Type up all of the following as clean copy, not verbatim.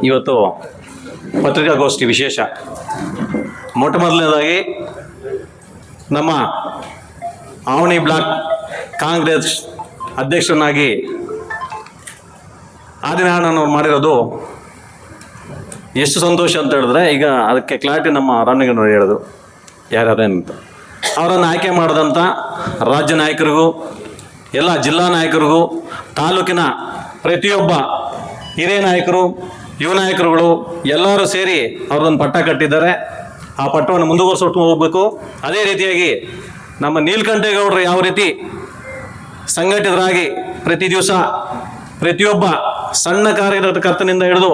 ಇವತ್ತು ಪತ್ರಿಕಾಗೋಷ್ಠಿ ವಿಶೇಷ. ಮೊಟ್ಟ ಮೊದಲನೇದಾಗಿ ನಮ್ಮ ಆವನಿ ಬ್ಲಾಕ್ ಕಾಂಗ್ರೆಸ್ ಅಧ್ಯಕ್ಷರನ್ನಾಗಿ ಆದಿನಾರಾಯಣನವ್ರು ಮಾಡಿರೋದು ಎಷ್ಟು ಸಂತೋಷ ಅಂತ ಹೇಳಿದ್ರೆ, ಈಗ ಅದಕ್ಕೆ ಕ್ಲಾರಿಟಿ ನಮ್ಮ ರಾಮಲಿಂಗನವ್ರು ಹೇಳಿದ್ರು ಯಾರ್ಯಾರೇನಂತ. ಅವರನ್ನು ಆಯ್ಕೆ ಮಾಡಿದಂಥ ರಾಜ್ಯ ನಾಯಕರಿಗೂ, ಎಲ್ಲ ಜಿಲ್ಲಾ ನಾಯಕರಿಗೂ, ತಾಲೂಕಿನ ಪ್ರತಿಯೊಬ್ಬ ಹಿರಿಯ ನಾಯಕರು, ಯುವ ನಾಯಕರುಗಳು ಎಲ್ಲರೂ ಸೇರಿ ಅವ್ರದ್ದೊಂದು ಪಟ್ಟ ಕಟ್ಟಿದ್ದಾರೆ. ಆ ಪಟ್ಟವನ್ನು ಮುಂದುವರಿಸ್ಕೊಂಡು ಹೋಗಬೇಕು. ಅದೇ ರೀತಿಯಾಗಿ ನಮ್ಮ ನೀಲಕಂಠೇಗೌಡರು ಯಾವ ರೀತಿ ಸಂಘಟಿತರಾಗಿ ಪ್ರತಿ ದಿವಸ ಪ್ರತಿಯೊಬ್ಬ ಸಣ್ಣ ಕಾರ್ಯಕರ್ತನಿಂದ ಹಿಡಿದು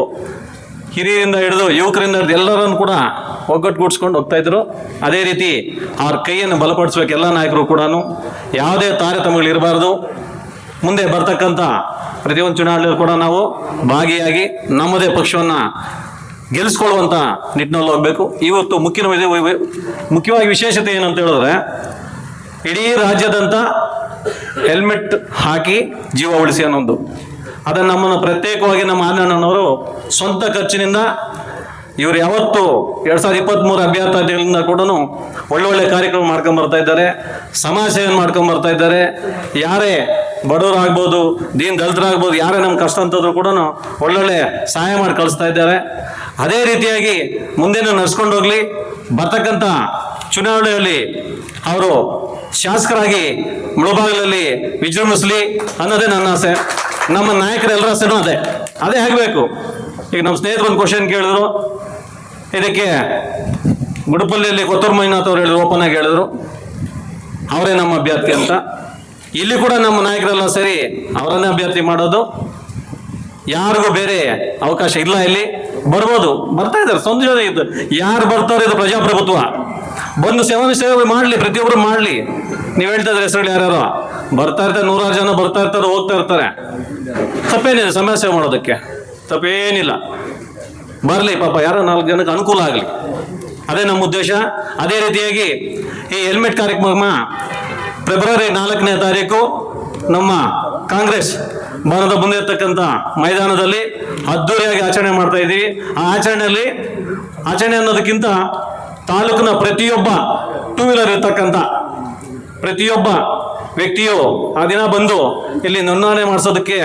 ಹಿರಿಯರಿಂದ ಹಿಡಿದು ಯುವಕರಿಂದ ಹಿಡಿದು ಎಲ್ಲರನ್ನು ಕೂಡ ಒಗ್ಗಟ್ಟುಗೂಡಿಸ್ಕೊಂಡು ಹೋಗ್ತಾಯಿದ್ರು. ಅದೇ ರೀತಿ ಅವ್ರ ಕೈಯನ್ನು ಬಲಪಡಿಸ್ಬೇಕು ಎಲ್ಲ ನಾಯಕರು ಕೂಡ. ಯಾವುದೇ ತಾರತಮ್ಯಗಳಿರಬಾರ್ದು. ಮುಂದೆ ಬರ್ತಕ್ಕಂಥ ಪ್ರತಿಯೊಂದು ಚುನಾವಣೆಯಲ್ಲಿ ಕೂಡ ನಾವು ಭಾಗಿಯಾಗಿ ನಮ್ಮದೇ ಪಕ್ಷವನ್ನು ಗೆಲ್ಲಿಸ್ಕೊಳ್ಳುವಂಥ ನಿಟ್ಟಿನಲ್ಲಿ ಹೋಗಬೇಕು. ಇವತ್ತು ಮುಖ್ಯವಾಗಿ ವಿಶೇಷತೆ ಏನಂತ ಹೇಳಿದ್ರೆ, ಇಡೀ ರಾಜ್ಯದಂತ ಹೆಲ್ಮೆಟ್ ಹಾಕಿ ಜೀವ ಉಳಿಸಿ ಅನ್ನೋದು. ಅದನ್ನು ನಮ್ಮನ್ನು ಪ್ರತ್ಯೇಕವಾಗಿ ನಮ್ಮ ಆನಂದನವರು ಸ್ವಂತ ಖರ್ಚಿನಿಂದ ಇವರು ಯಾವತ್ತು 2023 ಅಭ್ಯರ್ಥಿಗಳಿಂದ ಕೂಡ ಒಳ್ಳೊಳ್ಳೆ ಕಾರ್ಯಕ್ರಮ ಮಾಡ್ಕೊಂಬರ್ತಾ ಇದ್ದಾರೆ, ಸಮಾಜ ಸೇವೆ ಮಾಡ್ಕೊಂಬರ್ತಾ ಇದ್ದಾರೆ. ಯಾರೇ ಬಡವರಾಗ್ಬೋದು, ದೀನ್ ದಲಿತರಾಗ್ಬೋದು, ಯಾರೇ ನಮ್ಮ ಕಷ್ಟ ಅಂತಂದ್ರೂ ಕೂಡ ಒಳ್ಳೊಳ್ಳೆ ಸಹಾಯ ಮಾಡಿ ಕಳಿಸ್ತಾ ಇದ್ದಾರೆ. ಅದೇ ರೀತಿಯಾಗಿ ಮುಂದೇನು ನಡೆಸ್ಕೊಂಡು ಹೋಗಲಿ. ಬರ್ತಕ್ಕಂಥ ಚುನಾವಣೆಯಲ್ಲಿ ಅವರು ಶಾಸಕರಾಗಿ ಮುಳುಬಾಗಿಲಲ್ಲಿ ವಿಜೃಂಭಿಸಲಿ ಅನ್ನೋದೇ ನನ್ನ ಆಸೆ. ನಮ್ಮ ನಾಯಕರೆಲ್ಲರ ಆಸೆನೂ ಅದೇ ಆಗಬೇಕು. ಈಗ ನಮ್ಮ ಸ್ನೇಹಿತರು ಒಂದು ಕ್ವಶನ್ ಕೇಳಿದ್ರು, ಇದಕ್ಕೆ ಗುಡುಪಲ್ಲಿಯಲ್ಲಿ ಕೊತ್ತೂರು ಮಂಜುನಾಥ್ ಅವರು ಹೇಳಿದ್ರು, ಓಪನ್ ಆಗಿ ಹೇಳಿದ್ರು ಅವರೇ ನಮ್ಮ ಅಭ್ಯರ್ಥಿ ಅಂತ. ಇಲ್ಲಿ ಕೂಡ ನಮ್ಮ ನಾಯಕರೆಲ್ಲ ಸೇರಿ ಅವರನ್ನೇ ಅಭ್ಯರ್ಥಿ ಮಾಡೋದು. ಯಾರಿಗೂ ಬೇರೆ ಅವಕಾಶ ಇಲ್ಲ. ಇಲ್ಲಿ ಬರ್ತಾ ಇದ್ದಾರೆ ಸಂಜೆ ಇದು ಯಾರು ಬರ್ತಾರೆ, ಇದು ಪ್ರಜಾಪ್ರಭುತ್ವ. ಬಂದು ಸೇವೆ ಮಾಡಲಿ, ಪ್ರತಿಯೊಬ್ಬರು ಮಾಡಲಿ. ನೀವು ಹೇಳ್ತಾ ಇದ್ರೆ ಹೆಸರುಗಳು ಯಾರ್ಯಾರೋ ಬರ್ತಾ ಇರ್ತಾರೆ, 100 ಜನ ಬರ್ತಾ ಇರ್ತಾರೆ, ಹೋಗ್ತಾ ಇರ್ತಾರೆ. ತಪ್ಪೇನಿದೆ ಸಮಾಜ ಸೇವೆ ಮಾಡೋದಕ್ಕೆ, ತಪ್ಪೇನಿಲ್ಲ. ಬರಲಿ ಪಾಪ, ಯಾರೋ 4 ಜನಕ್ಕೆ ಅನುಕೂಲ ಆಗಲಿ, ಅದೇ ನಮ್ಮ ಉದ್ದೇಶ. ಅದೇ ರೀತಿಯಾಗಿ ಈ ಹೆಲ್ಮೆಟ್ ಕಾರ್ಯಕ್ರಮ ಫೆಬ್ರವರಿ 4ನೇ ತಾರೀಕು ನಮ್ಮ ಕಾಂಗ್ರೆಸ್ ಭವನದ ಮುಂದೆ ಇರ್ತಕ್ಕಂಥ ಮೈದಾನದಲ್ಲಿ ಅದ್ದೂರಿಯಾಗಿ ಆಚರಣೆ ಮಾಡ್ತಾ ಇದ್ದೀವಿ. ಆ ಆಚರಣೆ ಅನ್ನೋದಕ್ಕಿಂತ ತಾಲೂಕಿನ ಪ್ರತಿಯೊಬ್ಬ 2 ವೀಲರ್ ಇರ್ತಕ್ಕಂಥ ಪ್ರತಿಯೊಬ್ಬ ವ್ಯಕ್ತಿಯು ಆ ದಿನ ಬಂದು ಇಲ್ಲಿ ನೋಂದಣಿ ಮಾಡಿಸೋದಕ್ಕೆ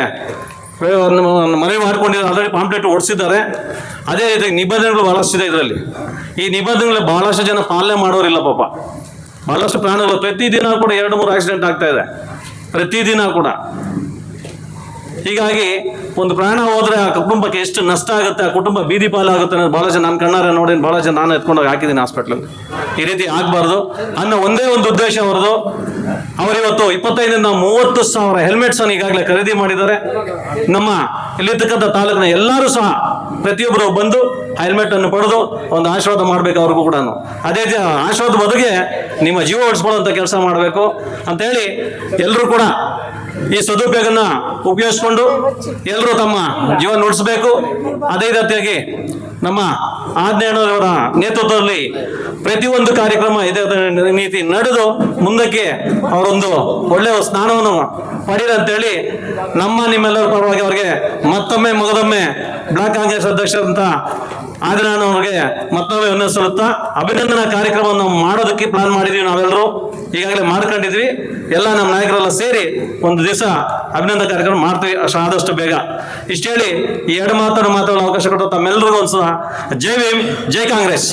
ಮನವಿ ಮಾಡ್ಕೊಂಡಿದ್ದಾರೆ. ಆಲ್ರೆಡಿ ಪಾಂಪ್ಲೆಟ್ ಓಡಿಸಿದ್ದಾರೆ. ಅದೇ ರೀತಿ ನಿಬಂಧನೆಗಳು ಭಾಳಷ್ಟಿದೆ ಇದರಲ್ಲಿ. ಈ ನಿಬಂಧನೆಗಳು ಭಾಳಷ್ಟು ಜನ ಪಾಲನೆ ಮಾಡೋರಿಲ್ಲ ಪಾಪ. ಭಾಳಷ್ಟು ಪ್ರಾಣಿಗಳು ಪ್ರತಿದಿನ ಕೂಡ 2-3 ಆಕ್ಸಿಡೆಂಟ್ ಆಗ್ತಾ ಇದೆ ಪ್ರತಿದಿನ ಕೂಡ. ಹೀಗಾಗಿ ಒಂದು ಪ್ರಾಣ ಹೋದರೆ ಆ ಕುಟುಂಬಕ್ಕೆ ಎಷ್ಟು ನಷ್ಟ ಆಗುತ್ತೆ, ಆ ಕುಟುಂಬ ಬೀದಿ ಪಾಲಾಗುತ್ತೆ ಅನ್ನೋದು ಭಾಳ ಜನ ನನ್ನ ಕಣ್ಣಾರೆ ನೋಡಿ, ಭಾಳ ಜನ ನಾನು ಎತ್ಕೊಂಡೋಗಿ ಹಾಕಿದ್ದೀನಿ ಹಾಸ್ಪಿಟ್ಲಲ್ಲಿ. ಈ ರೀತಿ ಆಗಬಾರ್ದು ಅನ್ನೋ ಒಂದೇ ಒಂದು ಉದ್ದೇಶ ಅವರದು. ಅವರಿವತ್ತು 25,000-30,000 ಹೆಲ್ಮೆಟ್ಸನ್ನು ಈಗಾಗಲೇ ಖರೀದಿ ಮಾಡಿದ್ದಾರೆ. ನಮ್ಮ ಇಲ್ಲಿರ್ತಕ್ಕಂಥ ತಾಲೂಕಿನ ಎಲ್ಲರೂ ಸಹ ಪ್ರತಿಯೊಬ್ಬರು ಬಂದು ಹೆಲ್ಮೆಟ್ ಅನ್ನು ಪಡೆದು ಒಂದು ಆಶೀರ್ವಾದ ಮಾಡಬೇಕು ಅವ್ರಿಗೂ ಕೂಡ. ಅದೇ ಆಶೀರ್ವಾದ ಬದುಗೆ ನಿಮ್ಮ ಜೀವ ಉಳಿಸ್ಕೊಳ್ಳೋಂಥ ಕೆಲಸ ಮಾಡಬೇಕು ಅಂತೇಳಿ ಎಲ್ಲರೂ ಕೂಡ ಈ ಸದುಪಯೋಗನ ಉಪಯೋಗಿಸ್ಕೊಂಡು ಎಲ್ಲರೂ ತಮ್ಮ ಜೀವನ ಉಳಿಸಬೇಕು. ಅದೇ ರೀತಿಯಾಗಿ ನಮ್ಮ ಆಜ್ಞೆಯವರ ನೇತೃತ್ವದಲ್ಲಿ ಪ್ರತಿಯೊಂದು ಕಾರ್ಯಕ್ರಮ ಇದೇ ನೀತಿ ನಡೆದು ಮುಂದಕ್ಕೆ ಅವರೊಂದು ಒಳ್ಳೆಯ ಸ್ನಾನವನ್ನು ಪಡೀರಿ ಅಂತೇಳಿ ನಿಮ್ಮೆಲ್ಲರ ಪರವಾಗಿ ಅವರಿಗೆ ಮತ್ತೊಮ್ಮೆ ಮಗದೊಮ್ಮೆ ಬ್ಲಾಕ್ ಕಾಂಗ್ರೆಸ್ ಅಧ್ಯಕ್ಷರಂತ ಆದಿನಾರಾಯಣವ್ರಿಗೆ ಮತ್ತೊಮ್ಮೆ ವಿನಂತಿಸುತ್ತಾ ಅಭಿನಂದನಾ ಕಾರ್ಯಕ್ರಮವನ್ನು ಮಾಡೋದಕ್ಕೆ ಪ್ಲಾನ್ ಮಾಡಿದ್ವಿ. ನಾವೆಲ್ಲರೂ ಈಗಾಗಲೇ ಮಾಡ್ಕೊಂಡಿದ್ವಿ. ಎಲ್ಲ ನಮ್ಮ ನಾಯಕರೆಲ್ಲ ಸೇರಿ ಒಂದು ದಿವಸ ಅಭಿನಂದನಾ ಕಾರ್ಯಕ್ರಮ ಮಾಡ್ತೀವಿ ಆದಷ್ಟು ಬೇಗ. ಇಷ್ಟು ಹೇಳಿ ಈ 2 ಮಾತಾಡೋ ಅವಕಾಶ ಕೊಟ್ಟು ತಮ್ಮೆಲ್ಲರಿಗೂ ಒಂದು ಸಹ ಜೈ ಭೀಮ್, ಜೈ ಕಾಂಗ್ರೆಸ್.